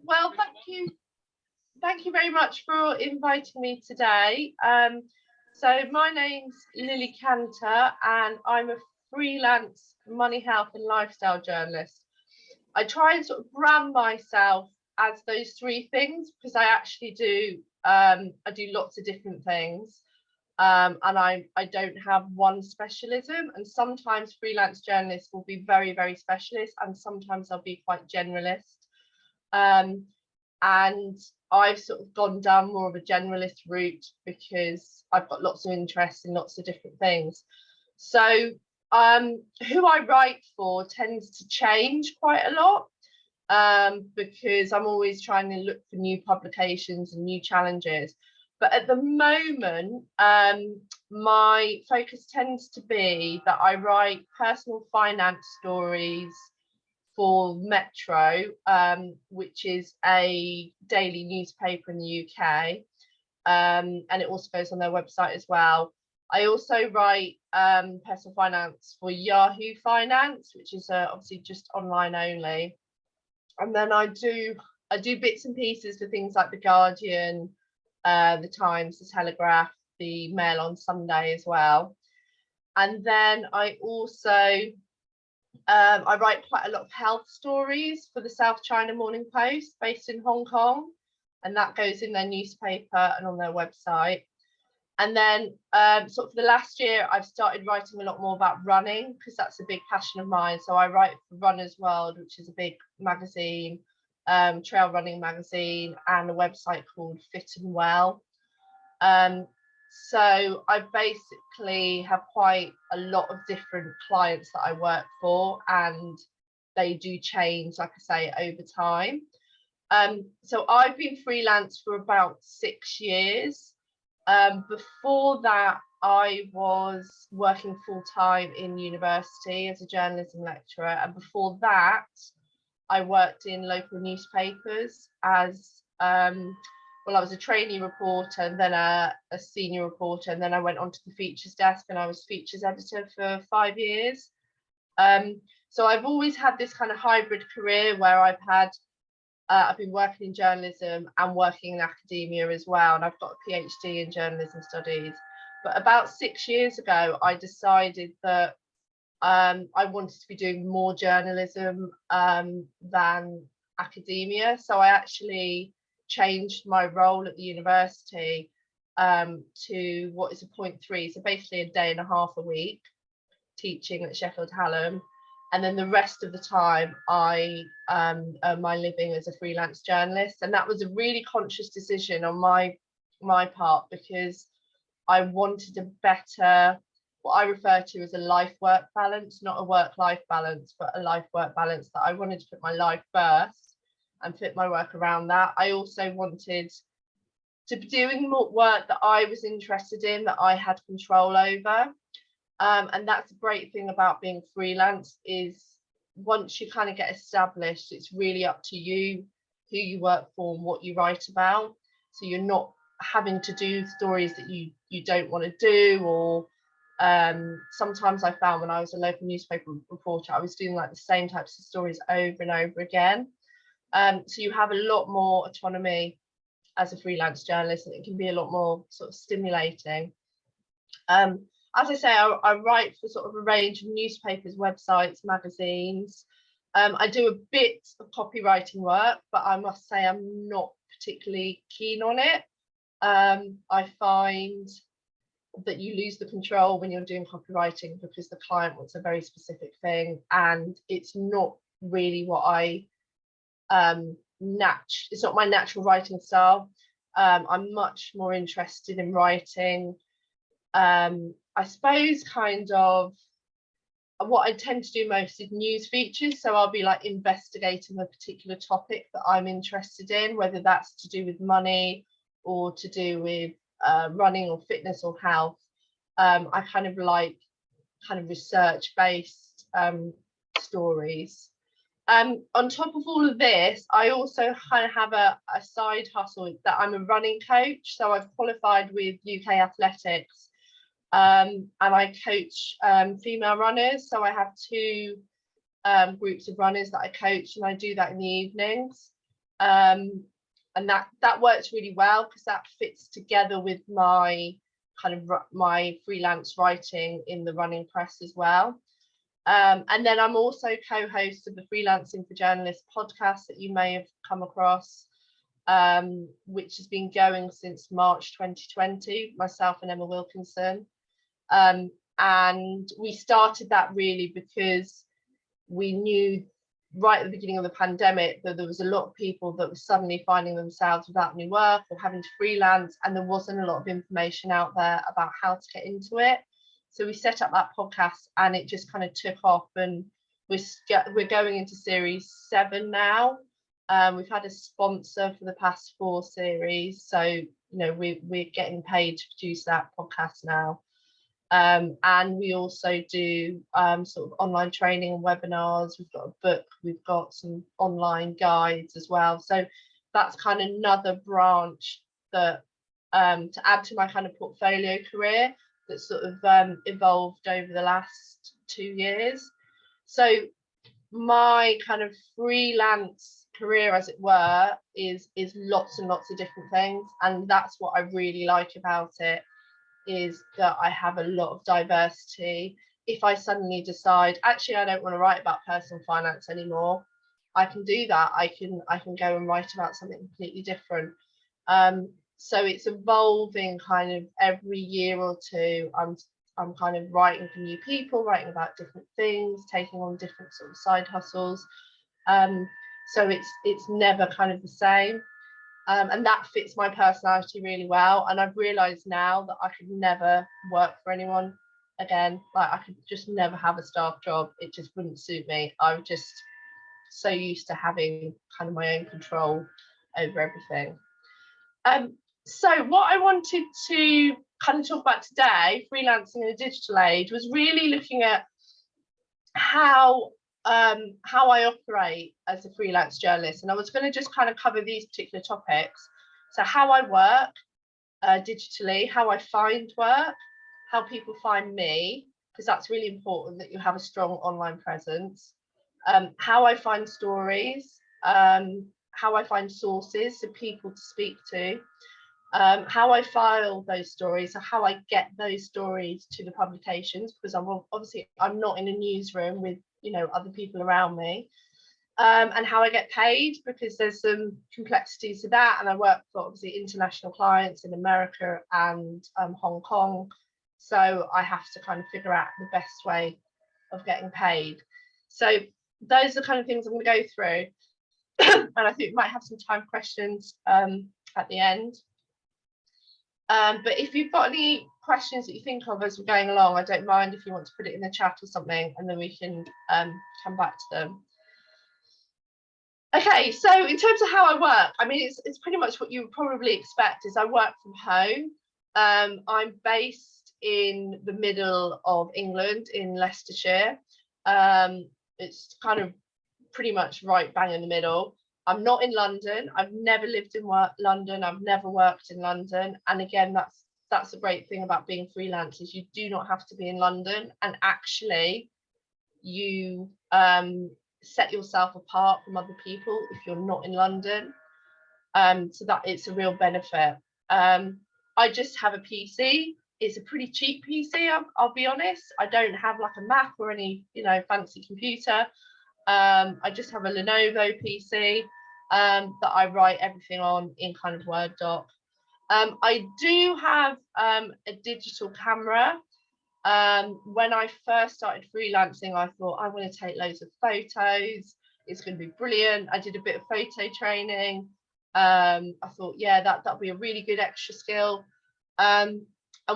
Well, thank you very much for inviting me today. So my name's Lily Canter, and I'm a freelance money, health, and lifestyle journalist. I try and sort of brand myself as those three things because I actually do. I do lots of different things, and I don't have one specialism. And sometimes freelance journalists will be very, very specialist, and sometimes I'll be quite generalist. And I've sort of gone down more of a generalist route because I've got lots of interests in lots of different things. So who I write for tends to change quite a lot, because I'm always trying to look for new publications and new challenges. But at the moment, my focus tends to be that I write personal finance stories for Metro, which is a daily newspaper in the UK, and it also goes on their website as well. I also write personal finance for Yahoo Finance, which is obviously just online only, and then I do bits and pieces for things like the Guardian, the Times, the Telegraph, the Mail on Sunday as well. And then I also I write quite a lot of health stories for the South China Morning Post, based in Hong Kong, and that goes in their newspaper and on their website. And then sort of for the last year, I've started writing a lot more about running because that's a big passion of mine. So I write for Runner's World, which is a big magazine, trail running magazine, and a website called Fit and Well. So I basically have quite a lot of different clients that I work for, and they do change, like I say, over time. So I've been freelance for about 6 years. Before that, I was working full-time in university as a journalism lecturer, and before that, I worked in local newspapers as well, I was a trainee reporter and then a senior reporter, and then I went onto the features desk and I was features editor for 5 years. So I've always had this kind of hybrid career where I've been working in journalism and working in academia as well, and I've got a PhD in journalism studies. But about 6 years ago, I decided that I wanted to be doing more journalism than academia. So I actually changed my role at the university to what is a 0.3, so basically a day and a half a week teaching at Sheffield Hallam, and then the rest of the time I earn my living as a freelance journalist. And that was a really conscious decision on my part because I wanted a better, what I refer to as a life-work balance, not a work-life balance, but a life-work balance, that I wanted to put my life first and fit my work around that. I also wanted to be doing more work that I was interested in, that I had control over. And that's a great thing about being freelance, is once you kind of get established, it's really up to you who you work for and what you write about. So you're not having to do stories that you don't want to do, or sometimes I found when I was a local newspaper reporter, I was doing like the same types of stories over and over again. So you have a lot more autonomy as a freelance journalist, and it can be a lot more sort of stimulating. As I say, I write for sort of a range of newspapers, websites, magazines. I do a bit of copywriting work, but I must say I'm not particularly keen on it. I find that you lose the control when you're doing copywriting because the client wants a very specific thing, and it's not really what it's not my natural writing style. I'm much more interested in writing, I suppose, kind of what I tend to do most is news features. So I'll be like investigating a particular topic that I'm interested in, whether that's to do with money or to do with running or fitness or health. I kind of like research-based stories. On top of all of this, I also kind of have a side hustle that I'm a running coach. So I've qualified with UK Athletics, and I coach female runners. So I have two groups of runners that I coach, and I do that in the evenings. And that works really well because that fits together with my my freelance writing in the running press as well. And then I'm also co-host of the Freelancing for Journalists podcast that you may have come across, which has been going since March 2020, myself and Emma Wilkinson. And we started that really because we knew right at the beginning of the pandemic that there was a lot of people that were suddenly finding themselves without any work or having to freelance, and there wasn't a lot of information out there about how to get into it. So we set up that podcast and it just kind of took off, and we're going into series 7 now. We've had a sponsor for the past 4 series, so you know we're getting paid to produce that podcast now. And we also do sort of online training and webinars. We've got a book, we've got some online guides as well. So that's kind of another branch that to add to my kind of portfolio career that sort of evolved over the last 2 years. So my kind of freelance career, as it were, is lots and lots of different things, and that's what I really like about it, is that I have a lot of diversity. If I suddenly decide actually I don't want to write about personal finance anymore, I can do that. I can go and write about something completely different. So it's evolving kind of every year or two. I'm kind of writing for new people, writing about different things, taking on different sort of side hustles. So it's never kind of the same. And that fits my personality really well. And I've realised now that I could never work for anyone again. Like I could just never have a staff job. It just wouldn't suit me. I'm just so used to having kind of my own control over everything. So what I wanted to kind of talk about today, freelancing in a digital age, was really looking at how I operate as a freelance journalist. And I was going to just kind of cover these particular topics. So how I work digitally, how I find work, how people find me, because that's really important that you have a strong online presence, how I find stories, how I find sources, so people to speak to, how I file those stories, so how I get those stories to the publications, because I'm not in a newsroom with other people around me, and how I get paid, because there's some complexities to that, and I work for obviously international clients in America and Hong Kong, so I have to kind of figure out the best way of getting paid. So those are the kind of things I'm going to go through, and I think we might have some time for questions at the end. But if you've got any questions that you think of as we're going along, I don't mind if you want to put it in the chat or something, and then we can come back to them. Okay, so in terms of how I work, I mean, it's pretty much what you would probably expect. Is I work from home. I'm based in the middle of England, in Leicestershire. It's kind of pretty much right bang in the middle. I'm not in London. I've never lived in London. I've never worked in London. And again, that's a great thing about being freelance, is you do not have to be in London. And actually, you set yourself apart from other people if you're not in London. So that it's a real benefit. I just have a PC. It's a pretty cheap PC, I'll be honest. I don't have like a Mac or any fancy computer. I just have a Lenovo PC that I write everything on in kind of Word doc. I do have a digital camera. When I first started freelancing, I thought I'm going to take loads of photos. It's going to be brilliant. I did a bit of photo training. I thought, yeah, that'll be a really good extra skill. And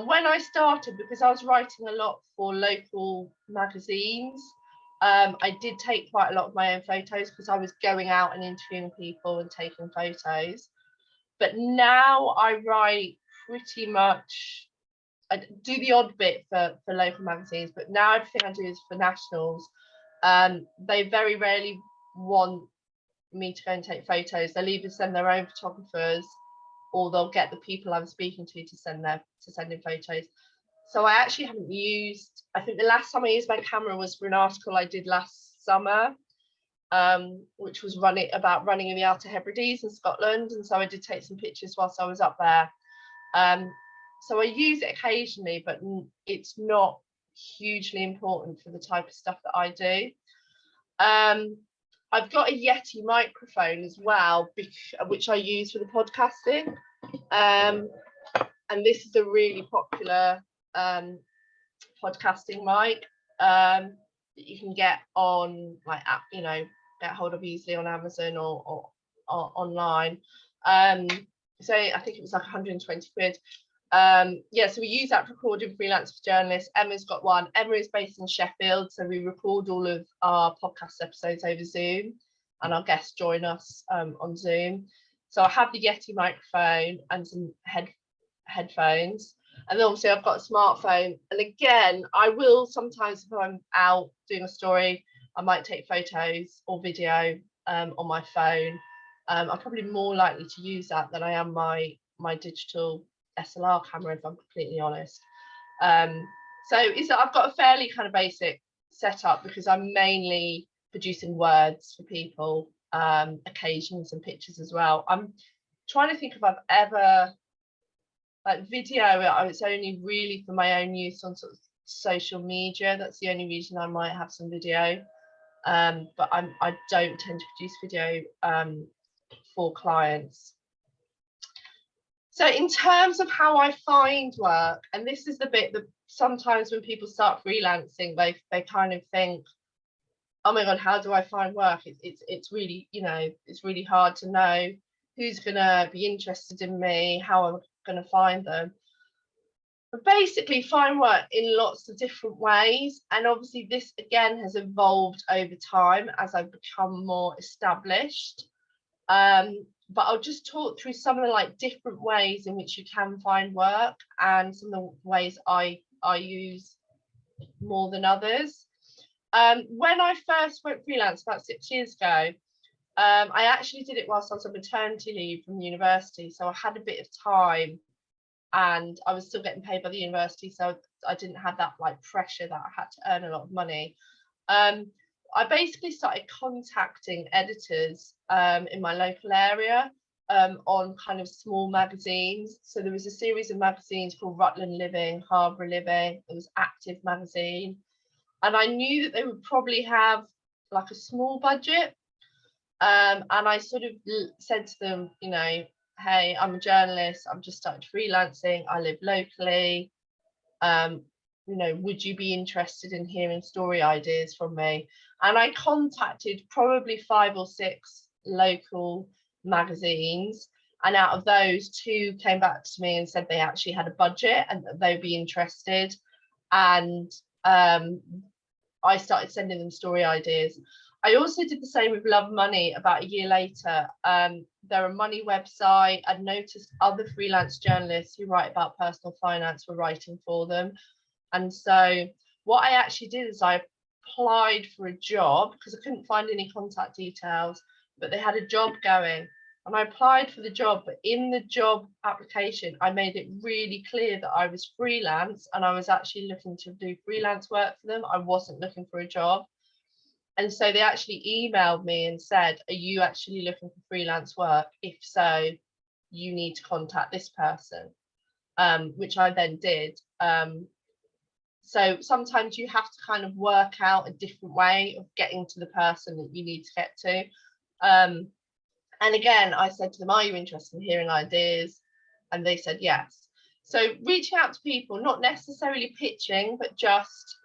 when I started, because I was writing a lot for local magazines, I did take quite a lot of my own photos because I was going out and interviewing people and taking photos. But now I write pretty much, I do the odd bit for local magazines, but now everything I do is for nationals. They very rarely want me to go and take photos. They'll either send their own photographers, or they'll get the people I'm speaking to send in photos. So I actually haven't used, I think the last time I used my camera was for an article I did last summer. which was running in the Outer Hebrides in Scotland, and so I did take some pictures whilst I was up there. So I use it occasionally, but it's not hugely important for the type of stuff that I do. I've got a Yeti microphone as well, which I use for the podcasting, and this is a really popular podcasting mic that you can get on, like, get hold of easily on Amazon or online. So I think it was like 120 quid. Yeah, so we use that for recording freelance for journalists. Emma's got one. Emma is based in Sheffield, so we record all of our podcast episodes over Zoom, and our guests join us on Zoom. So I have the Yeti microphone and some headphones, and then obviously I've got a smartphone. And again, I will sometimes, if I'm out doing a story, I might take photos or video on my phone. I'm probably more likely to use that than I am my digital SLR camera, if I'm completely honest. So I've got a fairly kind of basic setup, because I'm mainly producing words for people, occasionally some pictures as well. I'm trying to think if I've ever, like, video, it's only really for my own use on sort of social media. That's the only reason I might have some video, but I don't tend to produce video for clients. So in terms of how I find work, and this is the bit that sometimes when people start freelancing, they kind of think, oh my God, how do I find work? It's really, it's really hard to know who's gonna be interested in me, how I'm gonna find them. But basically find work in lots of different ways. And obviously this again has evolved over time as I've become more established. But I'll just talk through some of the different ways in which you can find work, and some of the ways I use more than others. When I first went freelance about 6 years ago, I actually did it whilst I was on maternity leave from university, so I had a bit of time, and I was still getting paid by the university, so I didn't have that pressure that I had to earn a lot of money. I basically started contacting editors in my local area on kind of small magazines. So there was a series of magazines called Rutland Living, Harbour Living, there was Active magazine, and I knew that they would probably have a small budget, and I sort of said to them, hey, I'm a journalist, I've just started freelancing, I live locally, would you be interested in hearing story ideas from me? And I contacted probably 5 or 6 local magazines, and out of those, 2 came back to me and said they actually had a budget and that they'd be interested. And I started sending them story ideas. I also did the same with Love Money about a year later. They're a money website. I'd noticed other freelance journalists who write about personal finance were writing for them. And so what I actually did is I applied for a job, because I couldn't find any contact details, but they had a job going, and I applied for the job. But in the job application, I made it really clear that I was freelance and I was actually looking to do freelance work for them. I wasn't looking for a job. And so they actually emailed me and said, are you actually looking for freelance work? If so, you need to contact this person, which I then did. So sometimes you have to kind of work out a different way of getting to the person that you need to get to. And again, I said to them, are you interested in hearing ideas? And they said yes. So reaching out to people, not necessarily pitching, but just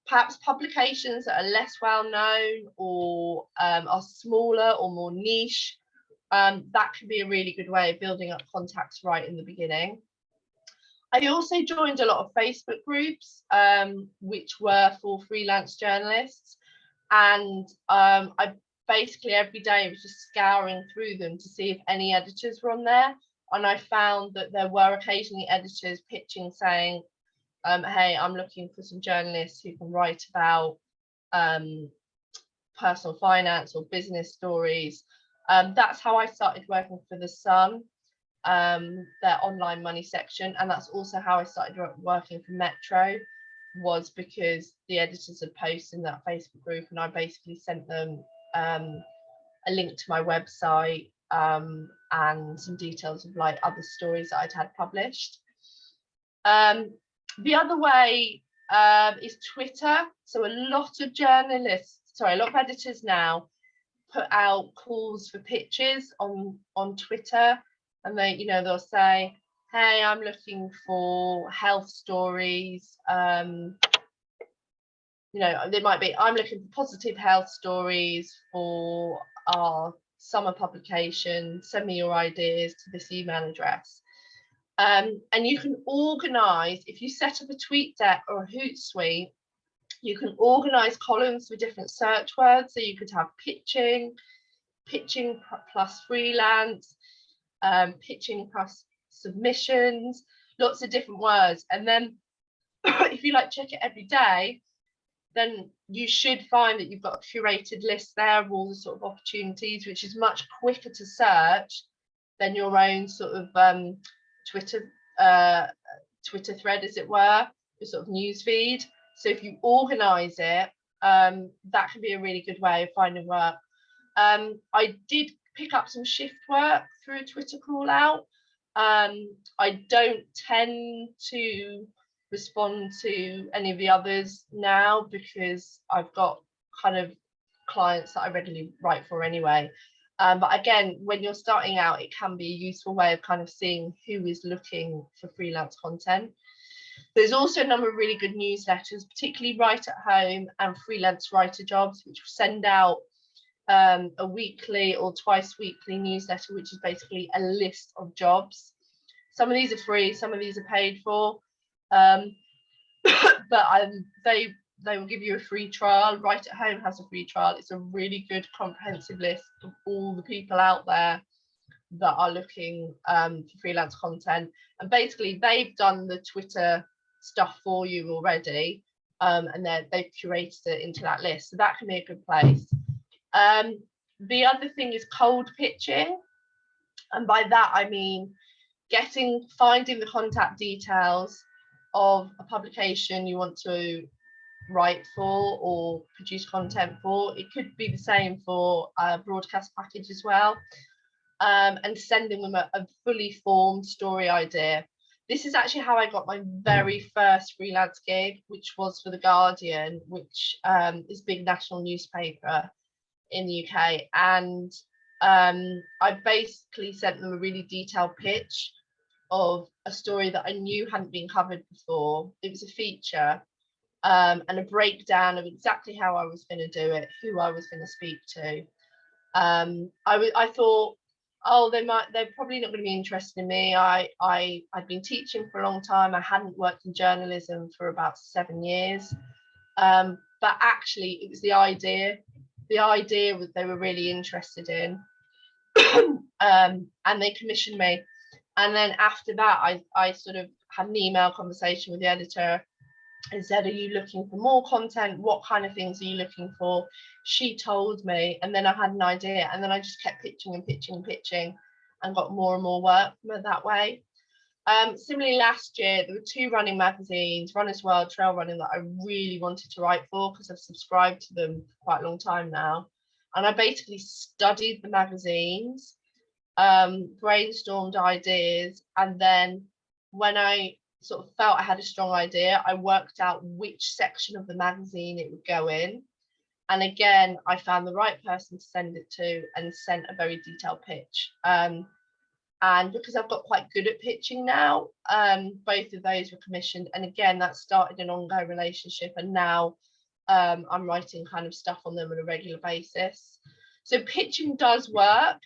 perhaps publications that are less well known or are smaller or more niche, that can be a really good way of building up contacts right in the beginning. I also joined a lot of Facebook groups, which were for freelance journalists, and I basically every day was just scouring through them to see if any editors were on there, and I found that there were occasionally editors pitching, saying, hey, I'm looking for some journalists who can write about personal finance or business stories. That's how I started working for The Sun, their online money section, and that's also how I started working for Metro, was because the editors had posted in that Facebook group, and I basically sent them a link to my website, and some details of like other stories that I'd had published. The other way is Twitter. So a lot of editors now put out calls for pitches on Twitter, and they'll say, hey, I'm looking for health stories. They might be, I'm looking for positive health stories for our summer publication. Send me your ideas to this email address. And you can organize, if you set up a TweetDeck or a Hootsuite, you can organize columns with different search words. So you could have pitching plus freelance, pitching plus submissions, lots of different words. And then if you check it every day, then you should find that you've got a curated list there of all the sort of opportunities, which is much quicker to search than your own sort of Twitter thread, as it were, your sort of news feed. So if you organize it, that can be a really good way of finding work. I did pick up some shift work through a Twitter call out. I don't tend to respond to any of the others now because I've got kind of clients that I regularly write for anyway. But again, when you're starting out, it can be a useful way of kind of seeing who is looking for freelance content. There's also a number of really good newsletters, particularly Write at Home and Freelance Writer Jobs, which will send out a weekly or twice weekly newsletter, which is basically a list of jobs. Some of these are free, some of these are paid for, but they will give you a free trial. Write at Home has a free trial. It's a really good comprehensive list of all the people out there that are looking for freelance content, and basically they've done the Twitter stuff for you already, and they've curated it into that list, so that can be a good place. The other thing is cold pitching, and by that I mean finding the contact details of a publication you want to write for or produce content for. It could be the same for a broadcast package as well, and sending them a fully formed story idea. This is actually how I got my very first freelance gig, which was for The Guardian, which is a big national newspaper in the UK. And I basically sent them a really detailed pitch of a story that I knew hadn't been covered before. It was a feature, and a breakdown of exactly how I was going to do it, who I was going to speak to. I thought, oh, they're probably not going to be interested in me. I'd been teaching for a long time. I hadn't worked in journalism for about 7 years. But actually it was the idea was they were really interested in. And they commissioned me. And then after that, I sort of had an email conversation with the editor and said, are you looking for more content? What kind of things are you looking for? She told me, and then I had an idea, and then I just kept pitching and pitching and pitching and got more and more work from it that way. Similarly, last year there were 2 running magazines, Runner's World, Trail Running, that I really wanted to write for because I've subscribed to them for quite a long time now. And I basically studied the magazines, brainstormed ideas, and then when I sort of felt I had a strong idea, I worked out which section of the magazine it would go in. And again, I found the right person to send it to and sent a very detailed pitch. And because I've got quite good at pitching now, both of those were commissioned. And again, that started an ongoing relationship. And now I'm writing kind of stuff on them on a regular basis. So pitching does work.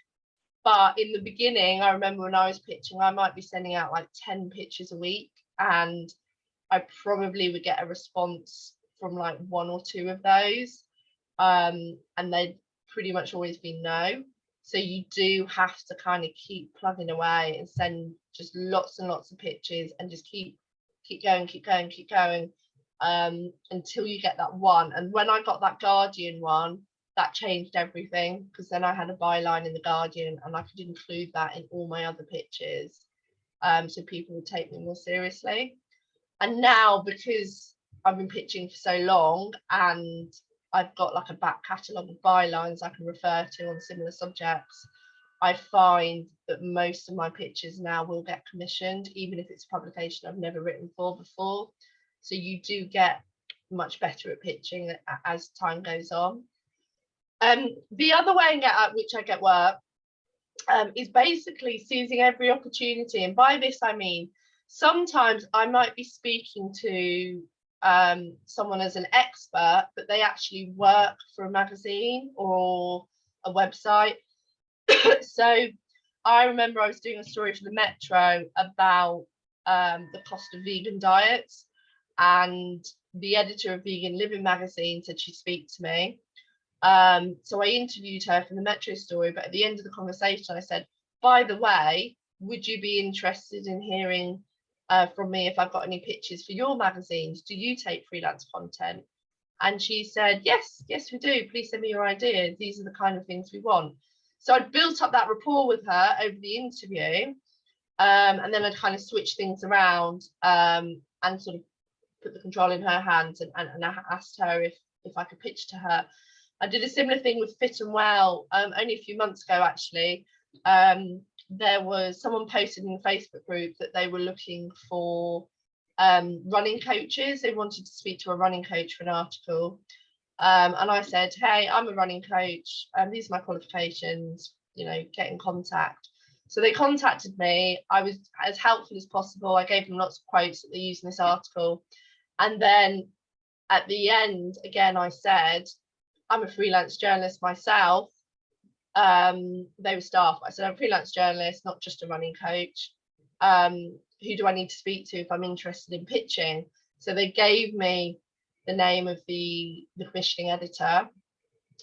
But in the beginning, I remember when I was pitching, I might be sending out like 10 pitches a week, and I probably would get a response from like 1 or 2 of those. And they'd pretty much always be no. So you do have to kind of keep plugging away and send just lots and lots of pitches and just keep going until you get that one. And when I got that Guardian one, that changed everything, because then I had a byline in the Guardian and I could include that in all my other pitches, so people would take me more seriously. And now, because I've been pitching for so long and I've got like a back catalogue of bylines I can refer to on similar subjects, I find that most of my pictures now will get commissioned, even if it's a publication I've never written for before. So you do get much better at pitching as time goes on. The other way which I get work is basically seizing every opportunity. And by this, I mean, sometimes I might be speaking to someone as an expert, but they actually work for a magazine or a website. So I remember I was doing a story for the Metro about the cost of vegan diets, and the editor of Vegan Living magazine said she'd speak to me. So I interviewed her for the Metro story, but at the end of the conversation I said, by the way, would you be interested in hearing from me if I've got any pitches for your magazines? Do you take freelance content? And she said, yes, we do. Please send me your ideas. These are the kind of things we want. So I'd built up that rapport with her over the interview, and then I'd kind of switch things around and sort of put the control in her hands, and I asked her if I could pitch to her. I did a similar thing with Fit and Well only a few months ago, actually. There was someone posted in the Facebook group that they were looking for running coaches. They wanted to speak to a running coach for an article. And I said, hey, I'm a running coach, these are my qualifications, get in contact. So they contacted me. I was as helpful as possible. I gave them lots of quotes that they used in this article. And then at the end, again, I said, I'm a freelance journalist myself. They were staff. I said, I'm a freelance journalist, not just a running coach. Who do I need to speak to if I'm interested in pitching? So they gave me the name of the commissioning editor.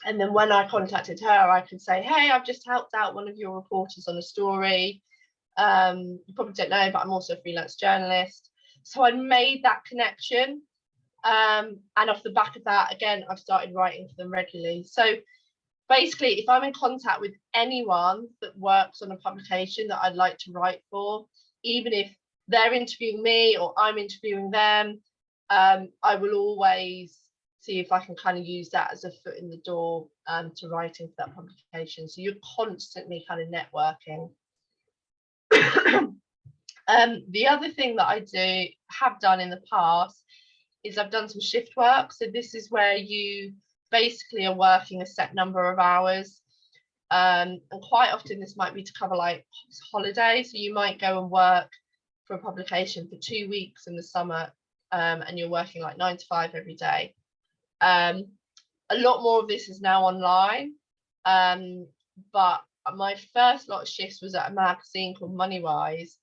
And then when I contacted her, I could say, hey, I've just helped out one of your reporters on a story. You probably don't know, but I'm also a freelance journalist. So I made that connection. And off the back of that, again, I've started writing for them regularly. So basically, if I'm in contact with anyone that works on a publication that I'd like to write for, even if they're interviewing me or I'm interviewing them, I will always see if I can kind of use that as a foot in the door to writing for that publication. So you're constantly kind of networking. The other thing that I have done in the past is I've done some shift work. So this is where you basically are working a set number of hours. And quite often this might be to cover like holidays. So you might go and work for a publication for 2 weeks in the summer, and you're working like 9 to 5 every day. A lot more of this is now online, but my first lot of shifts was at a magazine called Moneywise.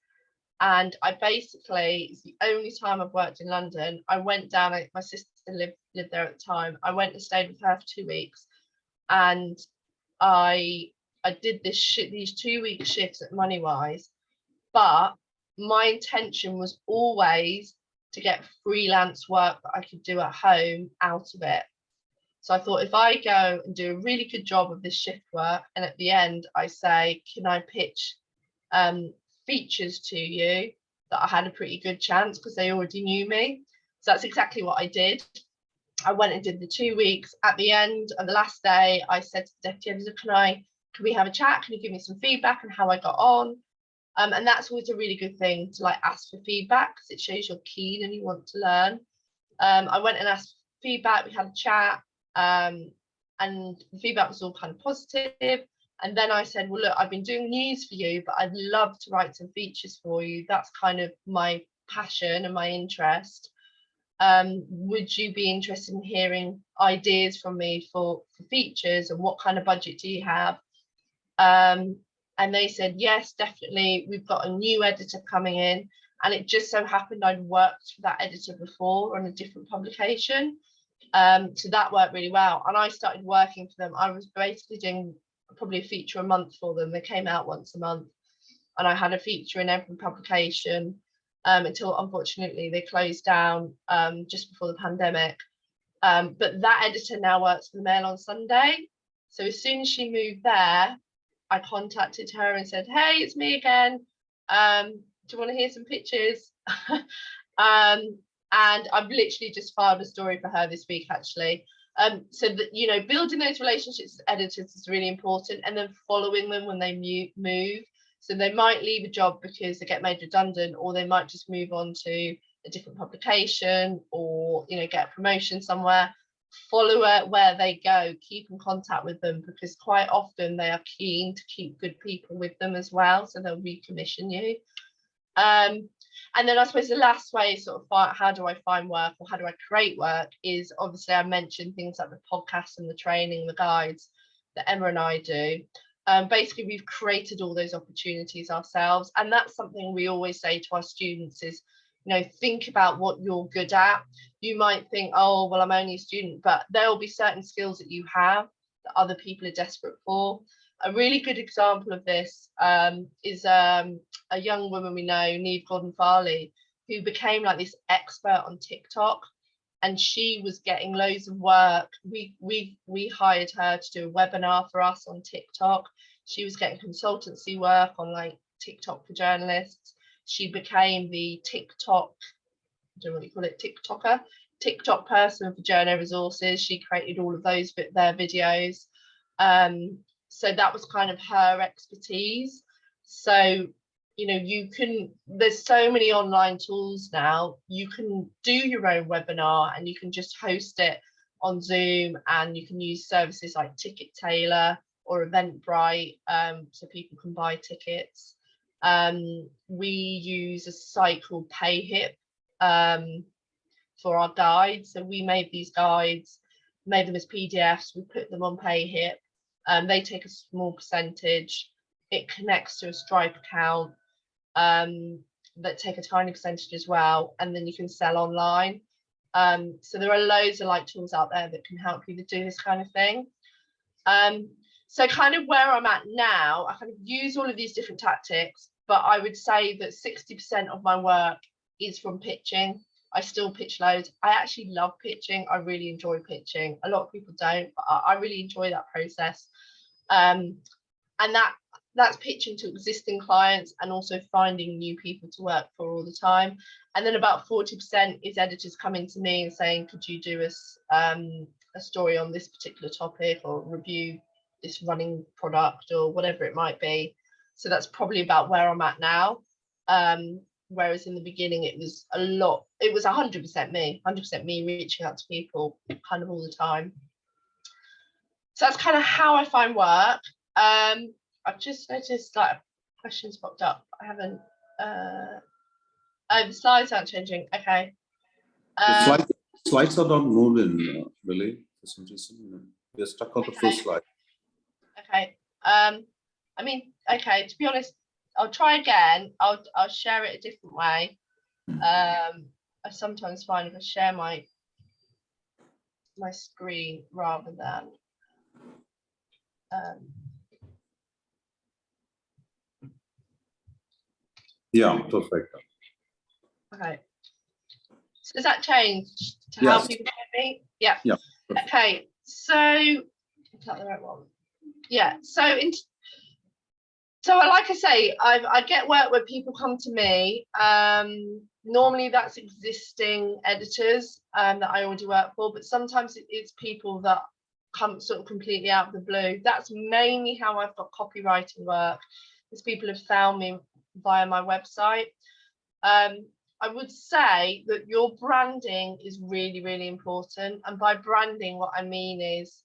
And I basically, it's the only time I've worked in London. I went down, my sister lived there at the time. I went and stayed with her for 2 weeks, and I did these 2 week shifts at Moneywise. But my intention was always to get freelance work that I could do at home out of it. So I thought, if I go and do a really good job of this shift work, and at the end I say, can I pitch features to you, that I had a pretty good chance because they already knew me. So that's exactly what I did. I went and did the 2 weeks. At the end of the last day, I said to the deputy editor, can we have a chat? Can you give me some feedback on how I got on? And that's always a really good thing to like ask for feedback, because it shows you're keen and you want to learn. I went and asked for feedback. We had a chat, and the feedback was all kind of positive. And then I said, well, look, I've been doing news for you, but I'd love to write some features for you. That's kind of my passion and my interest. Would you be interested in hearing ideas from me for features, and what kind of budget do you have? And they said, yes, definitely. We've got a new editor coming in. And it just so happened I'd worked for that editor before on a different publication. So that worked really well. And I started working for them. I was basically doing probably a feature a month for them. They came out once a month, and I had a feature in every publication until unfortunately they closed down just before the pandemic. But that editor now works for the Mail on Sunday. So as soon as she moved there, I contacted her and said, hey, it's me again. Do you want to hear some pitches? And I've literally just filed a story for her this week, actually. So that, you know, building those relationships with editors is really important, and then following them when they move. So they might leave a job because they get made redundant, or they might just move on to a different publication, or, you know, get a promotion somewhere. Follow it where they go, keep in contact with them, because quite often they are keen to keep good people with them as well, so they'll recommission you. And then I suppose the last way, sort of, how do I find work, or how do I create work, is obviously I mentioned things like the podcast and the training, the guides that Emma and I do. Basically, we've created all those opportunities ourselves, and that's something we always say to our students is, you know, think about what you're good at. You might think, oh, well, I'm only a student, but there'll be certain skills that you have that other people are desperate for. A really good example of this is a young woman we know, Neve Gordon-Farley, who became like this expert on TikTok, and she was getting loads of work. We hired her to do a webinar for us on TikTok. She was getting consultancy work on like TikTok for journalists. She became the TikTok, I don't know what you call it, TikTok person for Journo Resources. She created all of those their videos. So that was kind of her expertise. So, you know, there's so many online tools now. You can do your own webinar, and you can just host it on Zoom, and you can use services like Ticket Tailor or Eventbrite, so people can buy tickets. We use a site called PayHip for our guides. So we made these guides, made them as PDFs, we put them on PayHip. They take a small percentage. It connects to a Stripe account that take a tiny percentage as well, and then you can sell online. So there are loads of like tools out there that can help you to do this kind of thing. So kind of where I'm at now, I kind of use all of these different tactics, but I would say that 60% of my work is from pitching. I still pitch loads. I actually love pitching. I really enjoy pitching. A lot of people don't, but I really enjoy that process. And that's pitching to existing clients, and also finding new people to work for all the time. And then about 40% is editors coming to me and saying, could you do us a story on this particular topic, or review this running product, or whatever it might be. So that's probably about where I'm at now. Whereas in the beginning, it was 100% me reaching out to people kind of all the time. So that's kind of how I find work. I've just noticed like questions popped up. I haven't. Oh, the slides aren't changing. Okay. The slides are not moving, really, for some reason. We're stuck on the first slide. Okay. I mean, okay. To be honest, I'll try again. I'll share it a different way. I sometimes find if I share my screen rather than yeah, perfect. Okay. So does that change to how people hear me? Yeah. Yeah. Okay. So is that the right one? Yeah. So like I say, I get work where people come to me. Normally that's existing editors that I already work for, but sometimes it's people that come sort of completely out of the blue. That's mainly how I've got copywriting work, is people have found me via my website. I would say that your branding is really, really important. And by branding, what I mean is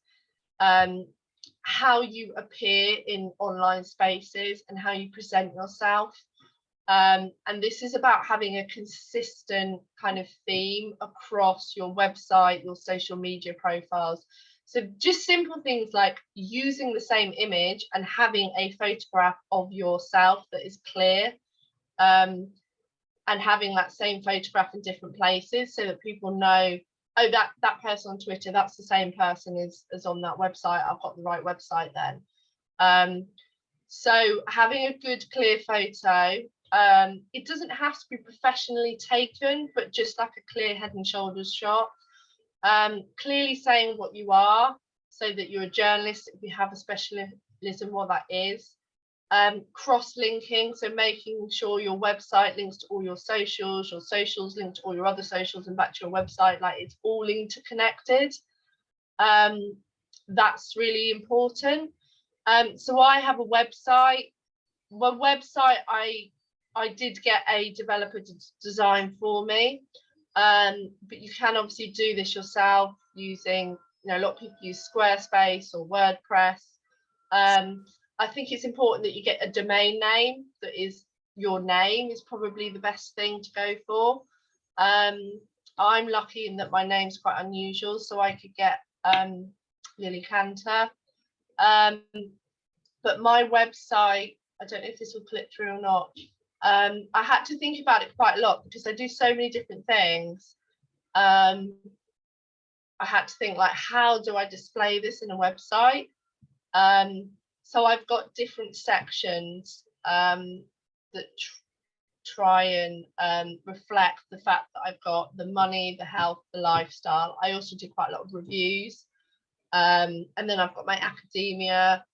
how you appear in online spaces and how you present yourself. And this is about having a consistent kind of theme across your website, your social media profiles. So just simple things like using the same image and having a photograph of yourself that is clear, and having that same photograph in different places so that people know, oh, that person on Twitter, that's the same person as on that website. I've got the right website then. So having a good clear photo, it doesn't have to be professionally taken, but just like a clear head and shoulders shot. Clearly saying what you are, so that you're a journalist, if you have a specialism, what that is. Cross-linking, so making sure your website links to all your socials link to all your other socials and back to your website, like it's all interconnected. That's really important. So I have a website. My website, I did get a developer to design for me, but you can obviously do this yourself using, a lot of people use Squarespace or WordPress. I think it's important that you get a domain name that is your name, is probably the best thing to go for. I'm lucky in that my name's quite unusual, so I could get Lily Canter. But my website, I don't know if this will click through or not. I had to think about it quite a lot because I do so many different things. I had to think, like, how do I display this in a website? So I've got different sections that try and reflect the fact that I've got the money, the health, the lifestyle. I also do quite a lot of reviews. And then I've got my academia,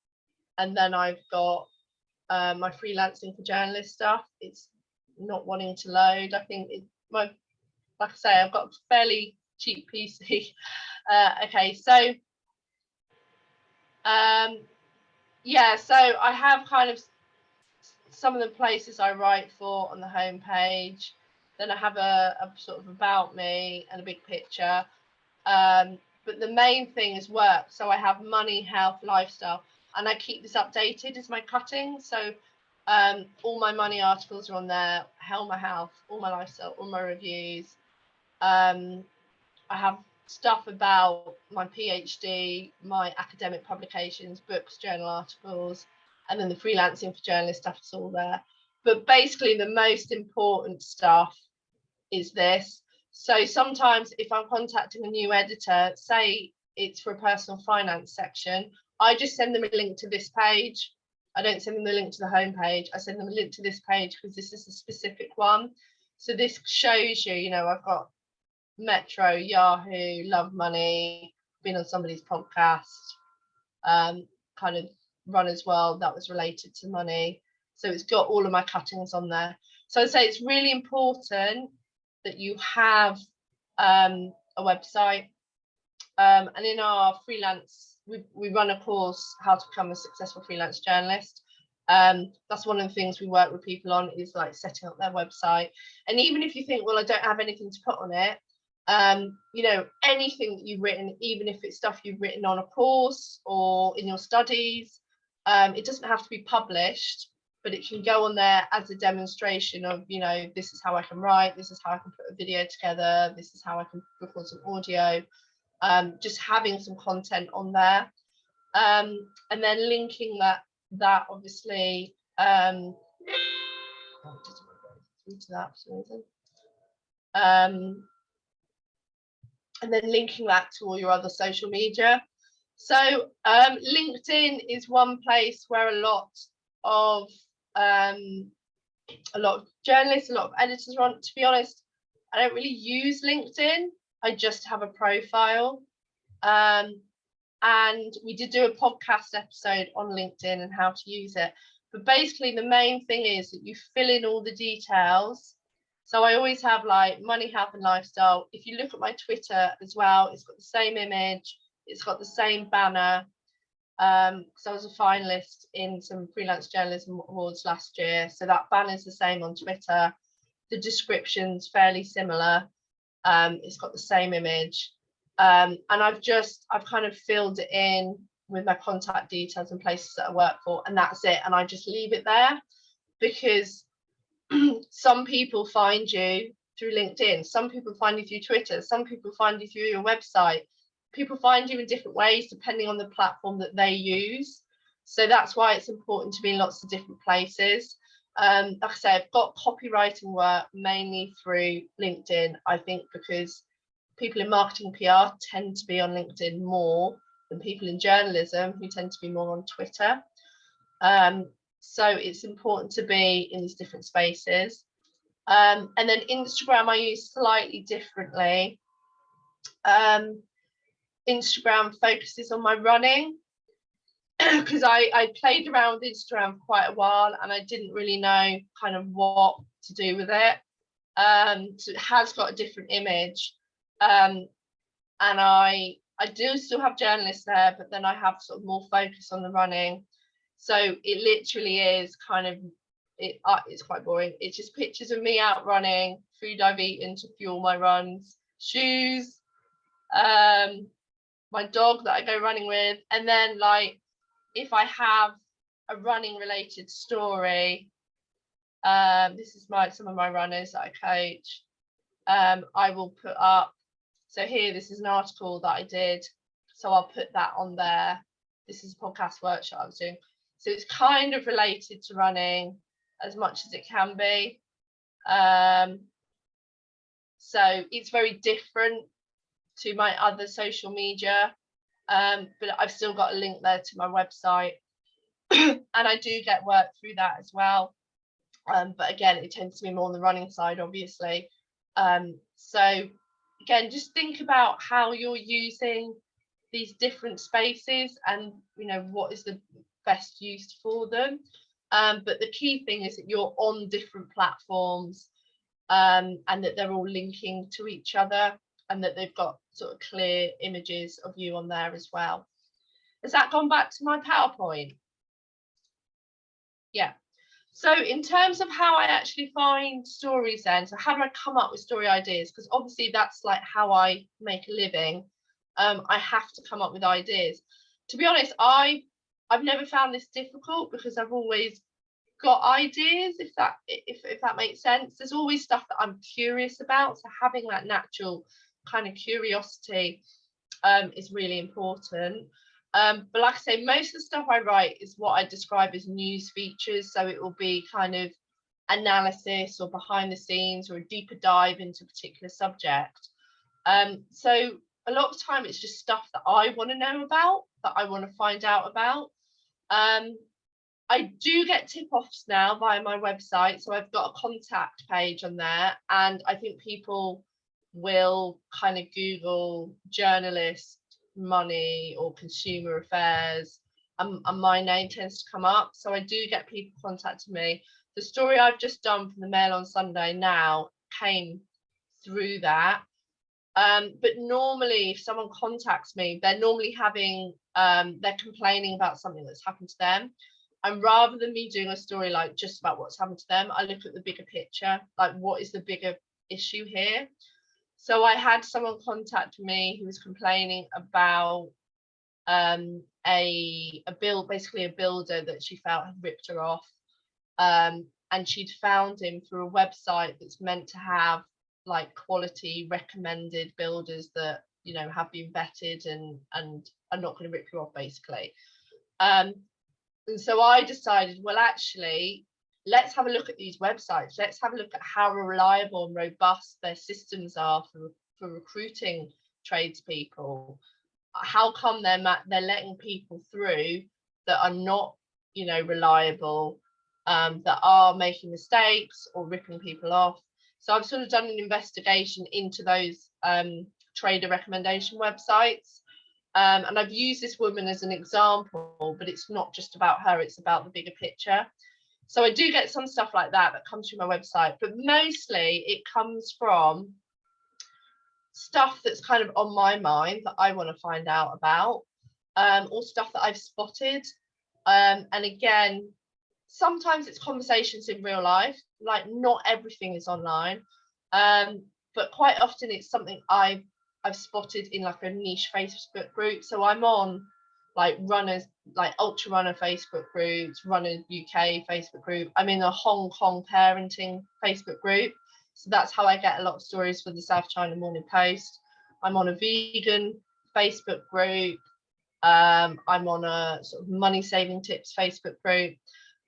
and then I've got my freelancing for journalist stuff. It's not wanting to load. I think like I say, I've got a fairly cheap PC. Okay, so yeah, so I have kind of some of the places I write for on the home page. Then I have a sort of about me and a big picture. But the main thing is work. So I have money, health, lifestyle, and I keep this updated as my cutting. So all my money articles are on there, my health, all my lifestyle, all my reviews. I have stuff about my PhD, my academic publications, books, journal articles, and then the freelancing for journalists stuff is all there. But basically the most important stuff is this. So sometimes if I'm contacting a new editor, say it's for a personal finance section, I just send them a link to this page. I don't send them the link to the home page. I send them a link to this page because this is a specific one. So this shows you, I've got Metro, Yahoo, Love Money, been on somebody's podcast, kind of Run as Well, that was related to money. So it's got all of my cuttings on there. So I'd say it's really important that you have a website. And in our freelance, we run a course, How to Become a Successful Freelance Journalist. That's one of the things we work with people on, is like setting up their website. And even if you think, well, I don't have anything to put on it, anything that you've written, even if it's stuff you've written on a course or in your studies, it doesn't have to be published, but it can go on there as a demonstration of, this is how I can write, this is how I can put a video together, this is how I can record some audio, just having some content on there, and then linking that obviously to that for some reason. And then linking that to all your other social media. So LinkedIn is one place where a lot of journalists, a lot of editors are on. To be honest, I don't really use LinkedIn. I just have a profile. And we did do a podcast episode on LinkedIn and how to use it. But basically the main thing is that you fill in all the details. So I always have like money, health and lifestyle. If you look at my Twitter as well, it's got the same image, it's got the same banner. Because I was a finalist in some freelance journalism awards last year. So that banner is the same on Twitter. The description's fairly similar. It's got the same image. And I've kind of filled it in with my contact details and places that I work for, and that's it. And I just leave it there because some people find you through LinkedIn, some people find you through Twitter, some people find you through your website. People find you in different ways depending on the platform that they use. So that's why it's important to be in lots of different places. Like I say, I've got copywriting work mainly through LinkedIn, I think, because people in marketing PR tend to be on LinkedIn more than people in journalism, who tend to be more on Twitter. So it's important to be in these different spaces. And then Instagram I use slightly differently. Instagram focuses on my running because I played around with Instagram for quite a while and I didn't really know kind of what to do with it. So it has got a different image. And I I do still have journalists there, but then I have sort of more focus on the running. So it literally is kind of, it's quite boring. It's just pictures of me out running, food I've eaten to fuel my runs, shoes, my dog that I go running with, and then like if I have a running related story, this is some of my runners that I coach, I will put up. So here, this is an article that I did, so I'll put that on there. This is a podcast workshop I was doing, so it's kind of related to running as much as it can be. So it's very different to my other social media, but I've still got a link there to my website, and I do get work through that as well. But again, it tends to be more on the running side, obviously. So again, just think about how you're using these different spaces and, you know, what is the best use for them. But the key thing is that you're on different platforms, and that they're all linking to each other, and that they've got sort of clear images of you on there as well. Has that gone back to my PowerPoint? Yeah. So in terms of how I actually find stories then, so how do I come up with story ideas? Because obviously that's like how I make a living. I have to come up with ideas. To be honest, I've never found this difficult because I've always got ideas, if that makes sense. There's always stuff that I'm curious about. So having that natural kind of curiosity is really important. But like I say, most of the stuff I write is what I describe as news features. So it will be kind of analysis or behind the scenes or a deeper dive into a particular subject. So a lot of the time it's just stuff that I want to know about, that I want to find out about. I do get tip-offs now via my website. So I've got a contact page on there, and I think people will kind of Google journalist, money or consumer affairs, and my name tends to come up. So I do get people contacting me. The story I've just done from the Mail on Sunday now came through that. But normally if someone contacts me, they're normally having, they're complaining about something that's happened to them. And rather than me doing a story like just about what's happened to them, I look at the bigger picture, like what is the bigger issue here. So I had someone contact me who was complaining about basically a builder that she felt had ripped her off, and she'd found him through a website that's meant to have like quality recommended builders that, you know, have been vetted and are not going to rip you off, basically. And so I decided, well, actually, let's have a look at these websites. Let's have a look at how reliable and robust their systems are for recruiting tradespeople. How come they're letting people through that are not, you know, reliable, that are making mistakes or ripping people off? So I've sort of done an investigation into those trader recommendation websites. And I've used this woman as an example, but it's not just about her, it's about the bigger picture. So I do get some stuff like that comes through my website, but mostly it comes from stuff that's kind of on my mind that I want to find out about, or stuff that I've spotted. And again, sometimes it's conversations in real life, like not everything is online, but quite often it's something I've spotted in like a niche Facebook group. So I'm on like runners, like ultra runner Facebook groups, Runner UK Facebook group. I'm in a Hong Kong parenting Facebook group. So that's how I get a lot of stories for the South China Morning Post. I'm on a vegan Facebook group. I'm on a sort of money saving tips Facebook group.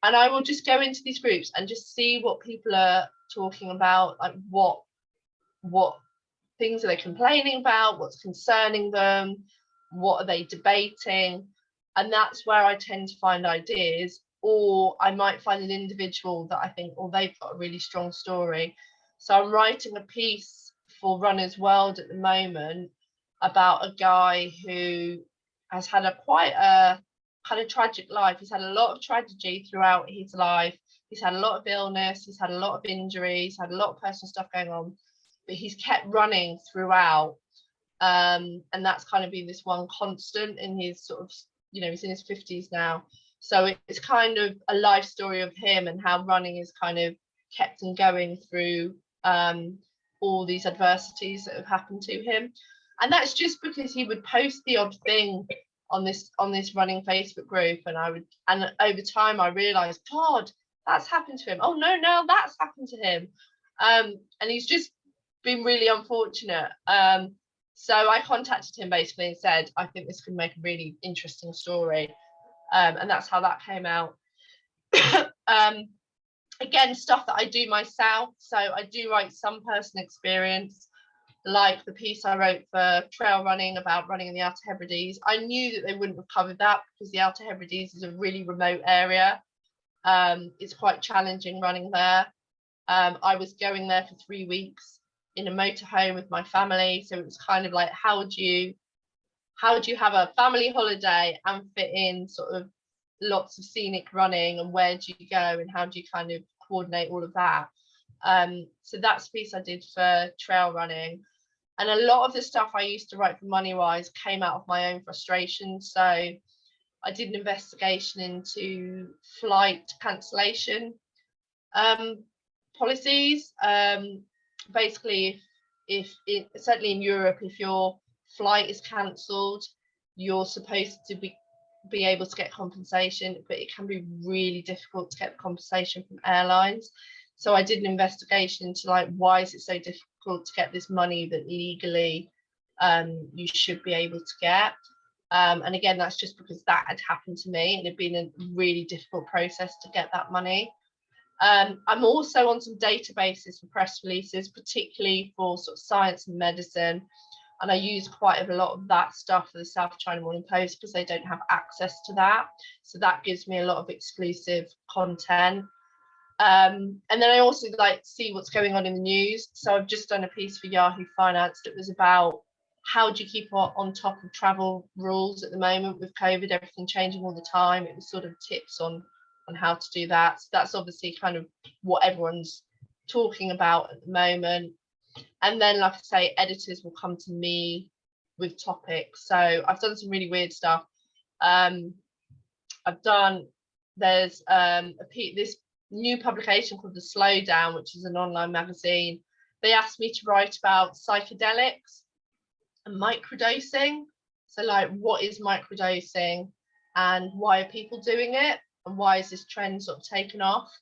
And I will just go into these groups and just see what people are talking about, like what things are they complaining about, what's concerning them, what are they debating. And that's where I tend to find ideas, or I might find an individual that I think, oh, they've got a really strong story. So I'm writing a piece for Runner's World at the moment about a guy who has had quite a kind of tragic life. He's had a lot of tragedy throughout his life. He's had a lot of illness, he's had a lot of injuries, had a lot of personal stuff going on, but he's kept running throughout. And that's kind of been this one constant in his sort of, you know, he's in his 50s now. So it's kind of a life story of him and how running is kind of kept him going through all these adversities that have happened to him. And that's just because he would post the odd thing on this running Facebook group, and over time I realized, God, that's happened to him. Oh no, now that's happened to him. And he's just been really unfortunate. So I contacted him basically and said, I think this could make a really interesting story. And that's how that came out. Again, stuff that I do myself. So I do write some personal experience, like the piece I wrote for trail running about running in the Outer Hebrides. I knew that they wouldn't have covered that because the Outer Hebrides is a really remote area. It's quite challenging running there. I was going there for 3 weeks in a motorhome with my family. So it was kind of like, how do you have a family holiday and fit in sort of lots of scenic running, and where do you go and how do you kind of coordinate all of that? So that's a piece I did for trail running. And a lot of the stuff I used to write for Moneywise came out of my own frustration. So I did an investigation into flight cancellation policies. Basically, certainly in Europe, if your flight is cancelled, you're supposed to be able to get compensation, but it can be really difficult to get compensation from airlines. So I did an investigation into like, why is it so difficult to get this money that legally you should be able to get? And again, that's just because that had happened to me and it'd been a really difficult process to get that money. I'm also on some databases for press releases, particularly for sort of science and medicine. And I use quite a lot of that stuff for the South China Morning Post because they don't have access to that. So that gives me a lot of exclusive content. And then I also like to see what's going on in the news. So I've just done a piece for Yahoo Finance that was about how do you keep on top of travel rules at the moment with COVID, everything changing all the time. It was sort of tips on how to do that. So that's obviously kind of what everyone's talking about at the moment. And then, like I say, editors will come to me with topics. So I've done some really weird stuff. There's this new publication called The Slowdown, which is an online magazine. They asked me to write about psychedelics and microdosing. So like, what is microdosing and why are people doing it? And why is this trend sort of taken off?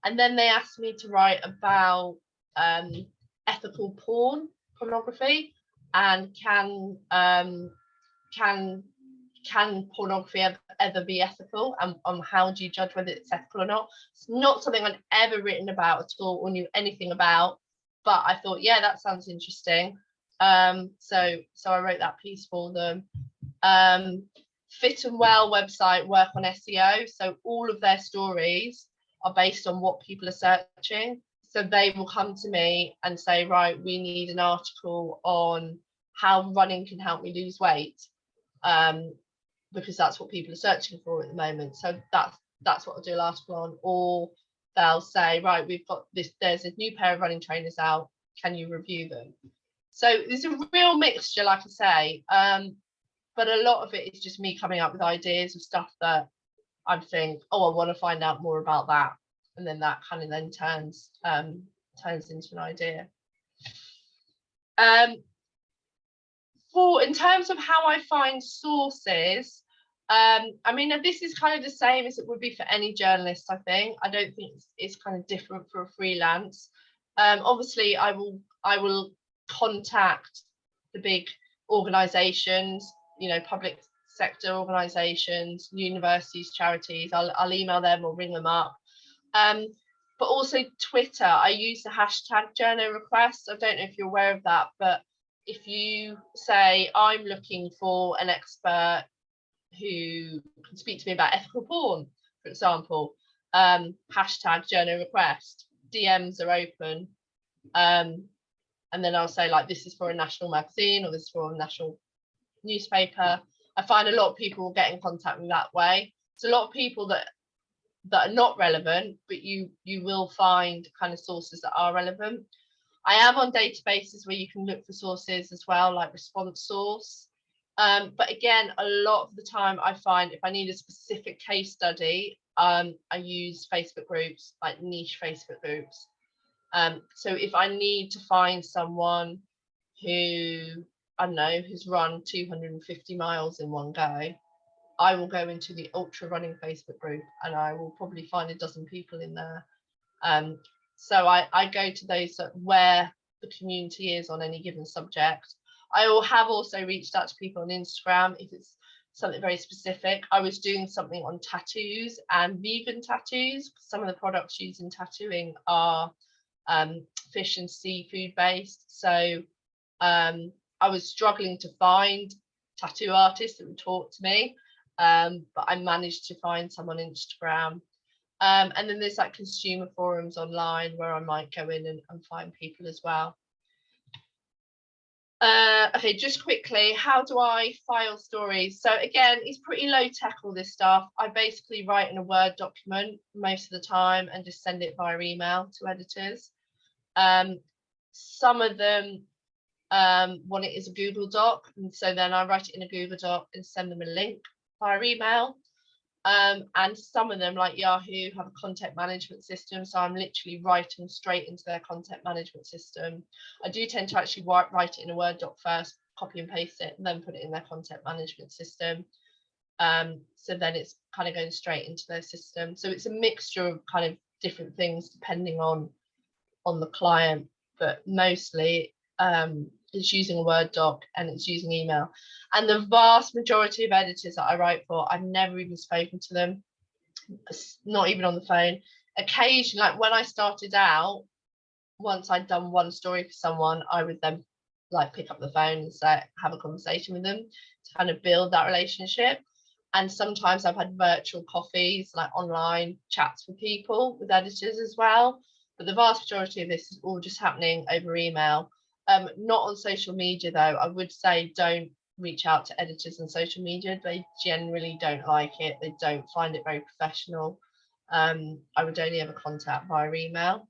And then they asked me to write about ethical pornography, and can pornography ever be ethical, and how do you judge whether it's ethical or not? It's not something I'd ever written about at all or knew anything about, but I thought, yeah, that sounds interesting. So I wrote that piece for them. Fit and Well website work on SEO, so all of their stories are based on what people are searching. So they will come to me and say, right, we need an article on how running can help me lose weight, because that's what people are searching for at the moment. So that's what I'll do an article on. Or they'll say, right, we've got this, there's a new pair of running trainers out, can you review them? So there's a real mixture, like I say, but a lot of it is just me coming up with ideas of stuff that I think, oh, I want to find out more about that. And then that kind of then turns into an idea. In terms of how I find sources, I mean, this is kind of the same as it would be for any journalist, I think. I don't think it's kind of different for a freelance. Obviously, I will contact the big organisations, you know, public sector organisations, universities, charities. I'll email them or ring them up. But also Twitter, I use the hashtag journo requests. I don't know if you're aware of that, but if you say, I'm looking for an expert who can speak to me about ethical porn, for example, hashtag journo request, DMs are open. And then I'll say, like, this is for a national magazine or this is for a national newspaper. I find a lot of people get in contact with me that way. It's a lot of people that are not relevant, but you will find kind of sources that are relevant. I am on databases where you can look for sources as well, like Response Source. But again, a lot of the time I find if I need a specific case study, I use Facebook groups, like niche Facebook groups. So if I need to find someone who, I don't know, who's run 250 miles in one go, I will go into the ultra running Facebook group and I will probably find a dozen people in there. So I go to those where the community is on any given subject. I have also reached out to people on Instagram if it's something very specific. I was doing something on tattoos and vegan tattoos. Some of the products used in tattooing are fish and seafood based. So I was struggling to find tattoo artists that would talk to me, but I managed to find some on Instagram. And then there's like consumer forums online where I might go in and find people as well. Okay, just quickly, how do I file stories? So again, it's pretty low tech, all this stuff. I basically write in a Word document most of the time and just send it via email to editors. Some of them want it as a Google Doc, and so then I write it in a Google Doc and send them a link via email. And some of them, like Yahoo, have a content management system, so I'm literally writing straight into their content management system. I do tend to actually write it in a Word doc first, copy and paste it, and then put it in their content management system. So then it's kind of going straight into their system. So it's a mixture of kind of different things depending on the client, but mostly it's using a Word doc and it's using email. And the vast majority of editors that I write for, I've never even spoken to them, not even on the phone. Occasionally, like when I started out, once I'd done one story for someone, I would then like pick up the phone and say, have a conversation with them to kind of build that relationship. And sometimes I've had virtual coffees, like online chats with people, with editors as well. But the vast majority of this is all just happening over email. Not on social media though. I would say don't reach out to editors on social media. They generally don't like it. They don't find it very professional. I would only ever contact via email.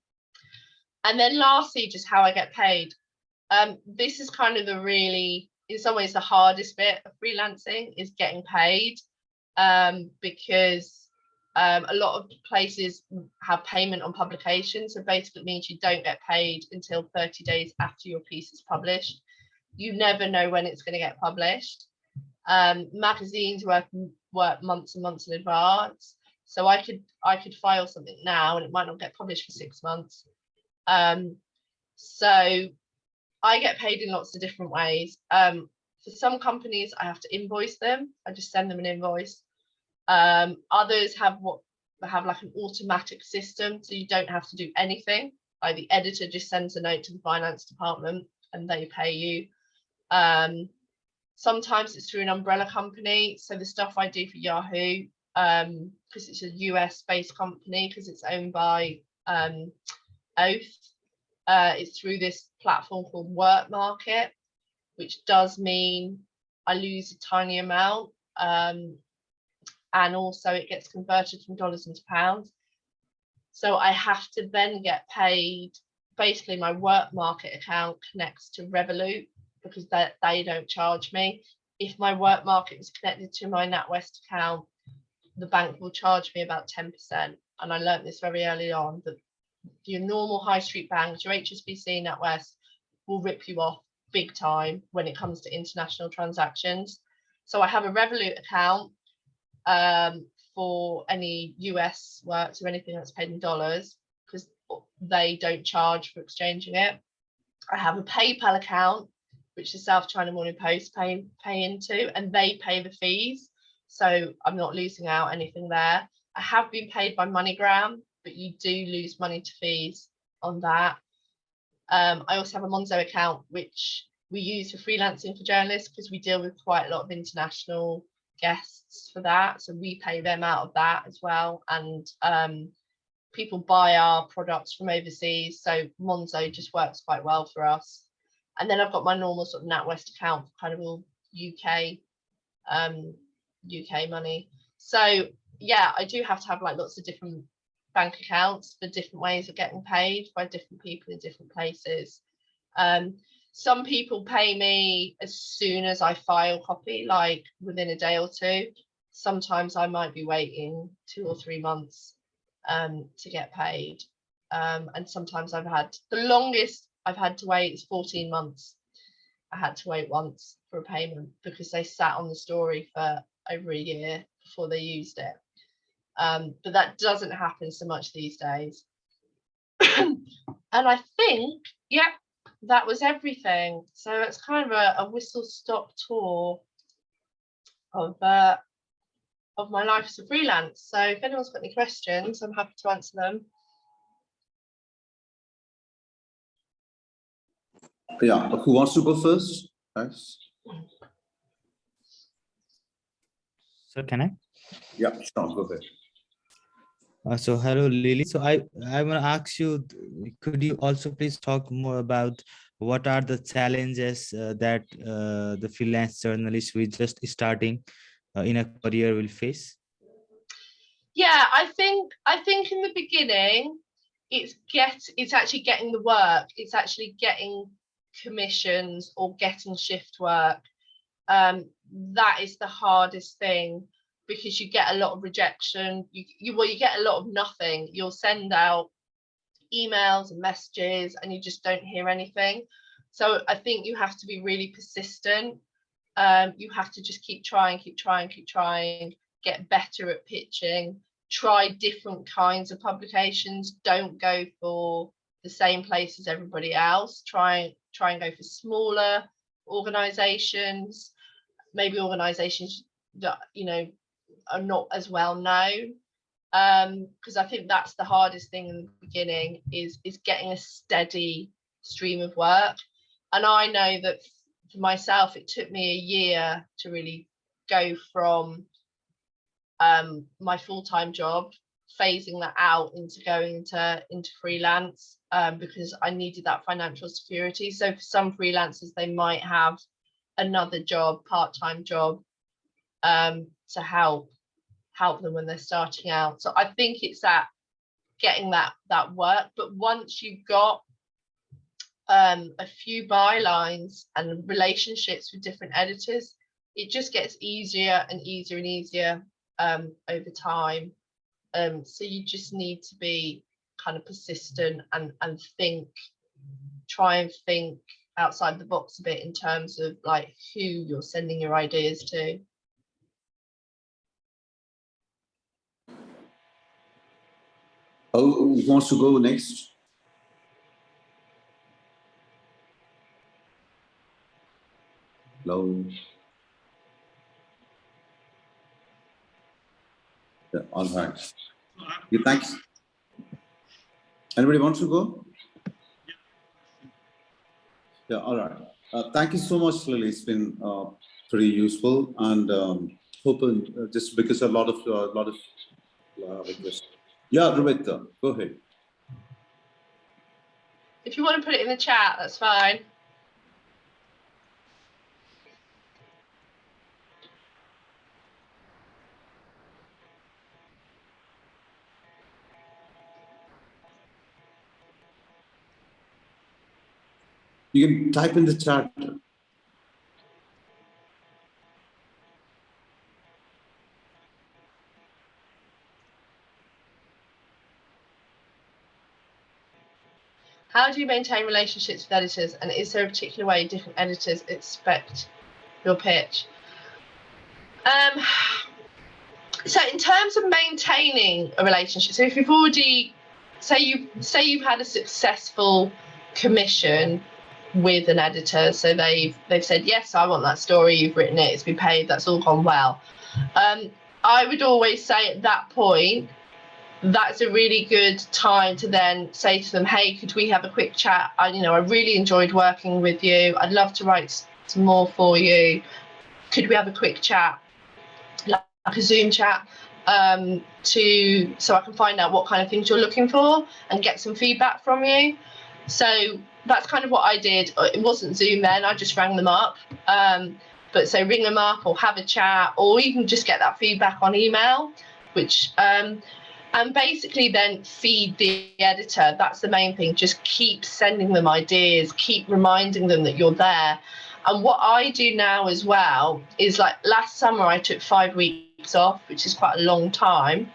And then lastly, just how I get paid. This is kind of the really, in some ways, the hardest bit of freelancing is getting paid, because a lot of places have payment on publication. So basically it means you don't get paid until 30 days after your piece is published. You never know when it's going to get published. Magazines work months and months in advance. So I could file something now and it might not get published for 6 months. So I get paid in lots of different ways. For some companies, I have to invoice them. I just send them an invoice. Others have like an automatic system, so you don't have to do anything. Like the editor just sends a note to the finance department and they pay you. Sometimes it's through an umbrella company. So the stuff I do for Yahoo, because it's a US based company, because it's owned by Oath, it's through this platform called Work Market, which does mean I lose a tiny amount. And also it gets converted from dollars into pounds. So I have to then get paid. Basically, my Work Market account connects to Revolut because they don't charge me. If my Work Market is connected to my NatWest account, the bank will charge me about 10%. And I learned this very early on, that your normal high street banks, your HSBC, NatWest, will rip you off big time when it comes to international transactions. So I have a Revolut account for any US works or anything that's paid in dollars, because they don't charge for exchanging it. I have a PayPal account, which the South China Morning Post pay into, and they pay the fees. So I'm not losing out anything there. I have been paid by MoneyGram, but you do lose money to fees on that. I also have a Monzo account, which we use for freelancing for journalists, because we deal with quite a lot of international guests for that, so we pay them out of that as well. And people buy our products from overseas, so Monzo just works quite well for us. And then I've got my normal sort of NatWest account for kind of all UK money. So yeah, I do have to have like lots of different bank accounts for different ways of getting paid by different people in different places. Some people pay me as soon as I file copy, like within a day or two. Sometimes I might be waiting 2 or 3 months to get paid. And sometimes I've had, the longest I've had to wait is 14 months. I had to wait once for a payment because they sat on the story for over a year before they used it. But that doesn't happen so much these days. And I think, yeah, that was everything. So it's kind of a whistle-stop tour of my life as a freelance. So if anyone's got any questions, I'm happy to answer them. Yeah, who wants to go first? Guys? So can I? Yeah, sure, go ahead. So hello, Lily. So I want to ask you, could you also please talk more about what are the challenges that the freelance journalists who is just starting in a career will face? Yeah, I think in the beginning, it's actually getting the work. It's actually getting commissions or getting shift work. That is the hardest thing, because you get a lot of rejection. You get a lot of nothing. You'll send out emails and messages and you just don't hear anything. So I think you have to be really persistent. You have to just keep trying, get better at pitching, try different kinds of publications. Don't go for the same place as everybody else. Try and go for smaller organizations, maybe organizations that, you know, are not as well known. Because I think that's the hardest thing in the beginning is getting a steady stream of work. And I know that for myself, it took me a year to really go from my full-time job, phasing that out, into going into freelance, because I needed that financial security. So for some freelancers, they might have another job, part-time job, to help them when they're starting out. So I think it's that getting that work. But once you've got a few bylines and relationships with different editors, it just gets easier and easier and easier over time. So you just need to be kind of persistent and try and think outside the box a bit in terms of like who you're sending your ideas to. Oh, who wants to go next? Hello. Yeah, all right. Yeah, thanks. Anybody wants to go? Yeah, all right. Thank you so much, Lily. It's been pretty useful, and hoping just because a lot of requests. Yeah, Rebecca, go ahead. If you want to put it in the chat, that's fine. You can type in the chat. How do you maintain relationships with editors, and is there a particular way different editors expect your pitch? So in terms of maintaining a relationship, so if you've already, say you've had a successful commission with an editor, so they've said, yes, I want that story, you've written it, it's been paid, that's all gone well. I would always say at that point, that's a really good time to then say to them, hey, could we have a quick chat? I really enjoyed working with you. I'd love to write some more for you. Could we have a quick chat, like a Zoom chat, so I can find out what kind of things you're looking for and get some feedback from you? So that's kind of what I did. It wasn't Zoom then, I just rang them up. But so ring them up or have a chat, or even just get that feedback on email, which and basically then feed the editor. That's the main thing. Just keep sending them ideas, keep reminding them that you're there. And what I do now as well is, like, last summer I took 5 weeks off, which is quite a long time.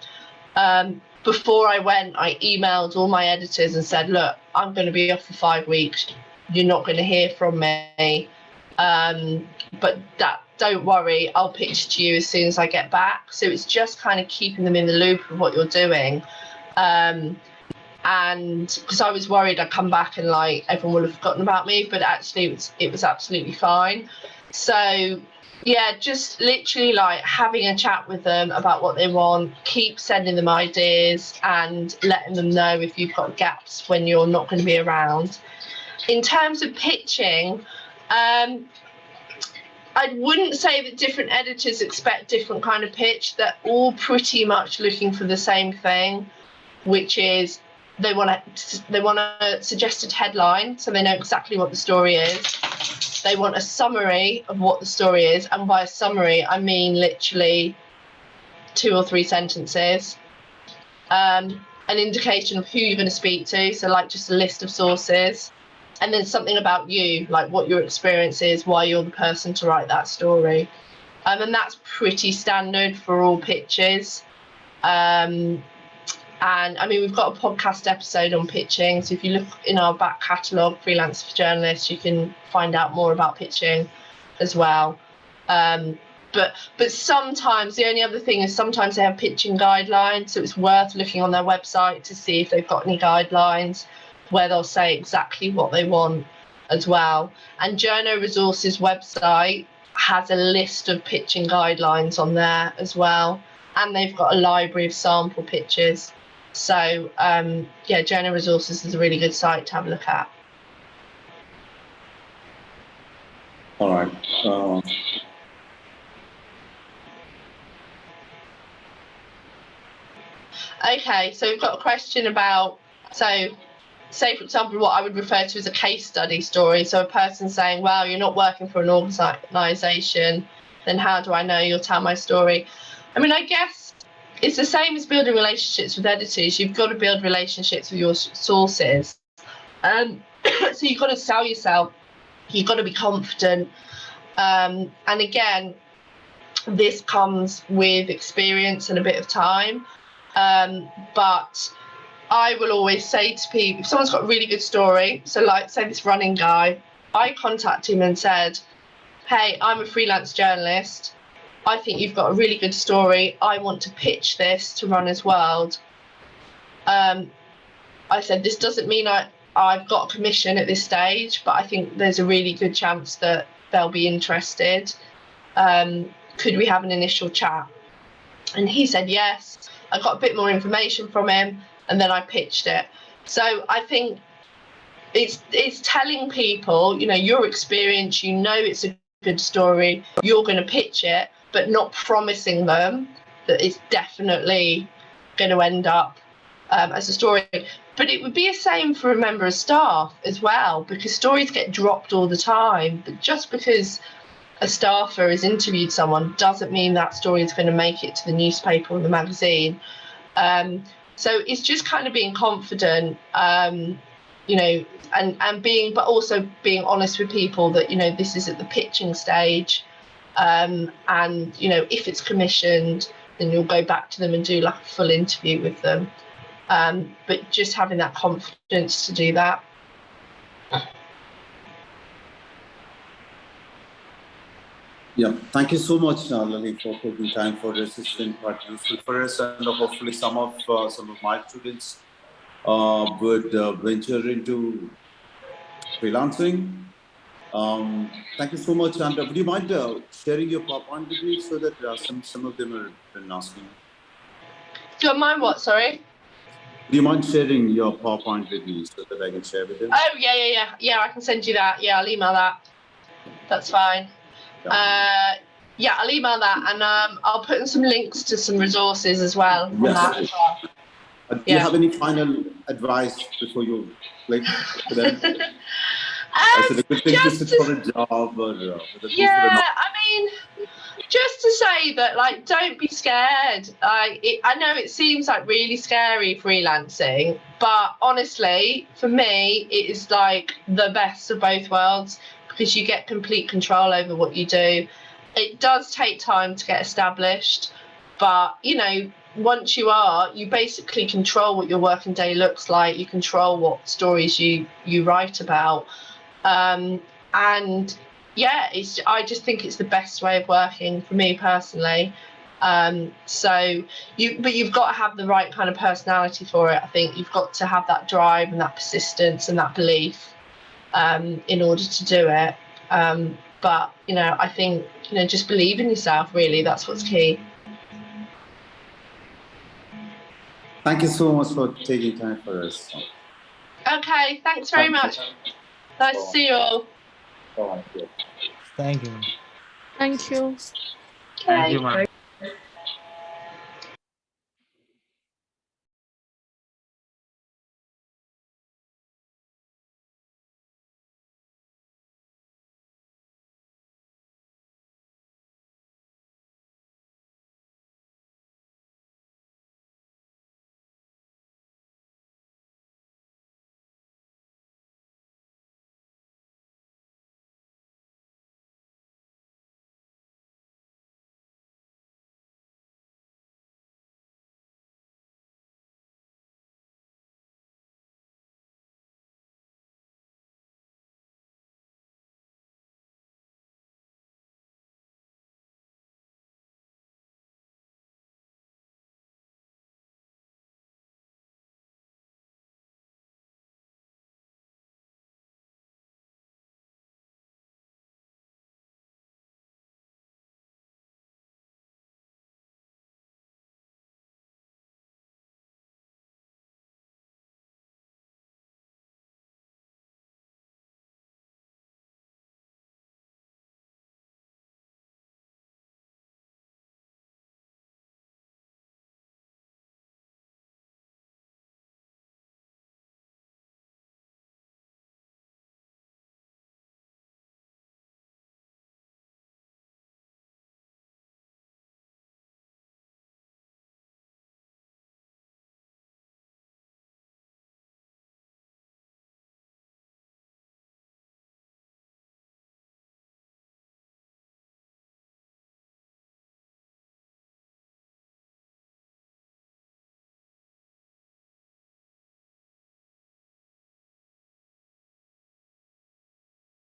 Before I went, I emailed all my editors and said, look, I'm going to be off for 5 weeks. You're not going to hear from me. But don't worry, I'll pitch to you as soon as I get back. So it's just kind of keeping them in the loop of what you're doing. And because I was worried I'd come back and, like, everyone would have forgotten about me, but actually it was absolutely fine. So yeah, just literally, like, having a chat with them about what they want, keep sending them ideas and letting them know if you've got gaps when you're not going to be around. In terms of pitching, I wouldn't say that different editors expect different kind of pitch. They're all pretty much looking for the same thing, which is they want a suggested headline, so they know exactly what the story is. They want a summary of what the story is, and by a summary I mean literally 2 or 3 sentences. An indication of who you're going to speak to, so like just a list of sources, and then something about you, like what your experience is, why you're the person to write that story. And that's pretty standard for all pitches. And I mean, we've got a podcast episode on pitching, so if you look in our back catalogue, Freelancing for Journalists, you can find out more about pitching as well. But sometimes the only other thing is sometimes they have pitching guidelines, so it's worth looking on their website to see if they've got any guidelines where they'll say exactly what they want as well. And Journo Resources website has a list of pitching guidelines on there as well, and they've got a library of sample pitches. So yeah, Journo Resources is a really good site to have a look at. All right. Okay, so we've got a question about, so say, for example, what I would refer to as a case study story. So a person saying, well, you're not working for an organisation, then how do I know you'll tell my story? I mean, I guess it's the same as building relationships with editors. You've got to build relationships with your sources. So you've got to sell yourself. You've got to be confident. And again, this comes with experience and a bit of time. But I will always say to people, if someone's got a really good story, so like say this running guy, I contacted him and said, hey, I'm a freelance journalist. I think you've got a really good story. I want to pitch this to Runner's World. I said, this doesn't mean I've got a commission at this stage, but I think there's a really good chance that they'll be interested. Could we have an initial chat? And he said yes. I got a bit more information from him, and then I pitched it. So I think it's telling people, you know, your experience, you know, it's a good story, you're going to pitch it, but not promising them that it's definitely going to end up as a story. But it would be the same for a member of staff as well, because stories get dropped all the time. But just because a staffer has interviewed someone doesn't mean that story is going to make it to the newspaper or the magazine. So it's just kind of being confident, you know, and being, but also being honest with people that, you know, this is at the pitching stage. And, you know, if it's commissioned, then you'll go back to them and do like a full interview with them. But just having that confidence to do that. Yeah, thank you so much, Lily, for taking time for this. It's been quite useful for us, and hopefully some of my students would venture into freelancing. Thank you so much, and would you mind sharing your PowerPoint with me so that some of them have been asking? Do you mind what? Sorry. Do you mind sharing your PowerPoint with me so that I can share with them? Oh yeah. I can send you that. Yeah, I'll email that. That's fine. Yeah, I'll email that, and I'll put in some links to some resources as well. Yes. On that as well. Do you have any final advice before you play for them? Is it a good thing to sit for a job or yeah, I mean, just to say that, like, don't be scared. I know it seems like really scary freelancing, but honestly, for me, it is like the best of both worlds because you get complete control over what you do. It does take time to get established, but you know, once you are, you basically control what your working day looks like. You control what stories you write about, and yeah, I just think it's the best way of working for me personally. So you've got to have the right kind of personality for it. I think you've got to have that drive and that persistence and that belief in order to do it. But you know, I think, you know, just believe in yourself. Really, that's what's key. Thank you so much for taking time for us. Okay, thanks very much. Nice to see you all. Thank you. Thank you. Thank you, ma'am.